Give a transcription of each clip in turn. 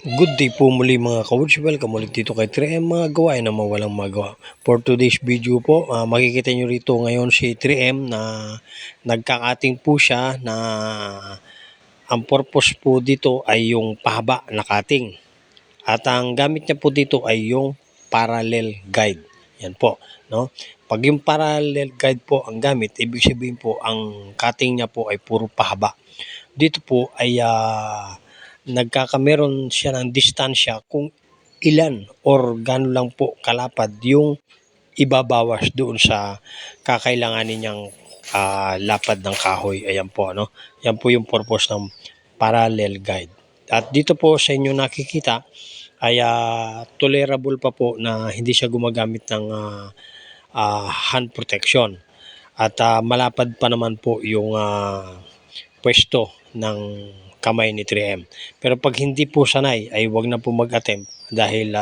Good day po muli mga ka-Woods. Welcome ulit dito kay 3M, mga gawain na walang magawa. For today's video po, makikita nyo rito ngayon si 3M na nagkakating po siya na ang purpose po dito ay yung pahaba na cutting. At ang gamit niya po dito ay yung parallel guide. Yan po, no? Pag yung parallel guide po ang gamit, ibig sabihin po ang cutting niya po ay puro pahaba. Dito po ay nagkakameron siya ng distansya kung ilan or gano'n lang po kalapad yung ibabawas doon sa kakailanganin niyang lapad ng kahoy. Ayan po, ano? Yan po yung purpose ng parallel guide. At dito po sa inyo nakikita ay tolerable pa po na hindi siya gumagamit ng hand protection. At malapad pa naman po yung pwesto ng kamay ni 3M. Pero pag hindi po sanay ay wag na po mag-attempt dahil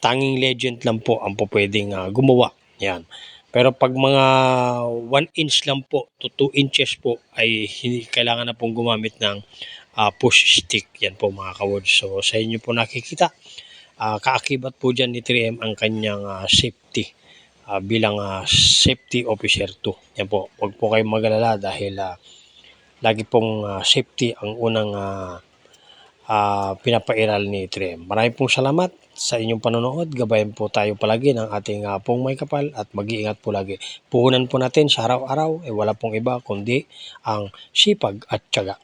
tanging legend lang po ang pwedeng gumawa. Yan. Pero pag mga 1 inch lang po to 2 inches po ay kailangan na pong gumamit ng push stick. Yan po mga ka-Woods. So sa inyo po nakikita, kaakibat po dyan ni 3M ang kanyang safety bilang safety officer 2. Yan po, huwag po kayong mag-alala dahil lagi pong safety ang unang pinapairal ni 3M. Maraming pong salamat sa inyong panonood. Gabayan po tayo palagi ng ating pong may kapal at mag-iingat po lagi. Puhunan po natin sa araw-araw, wala pong iba kundi ang sipag at tiyaga.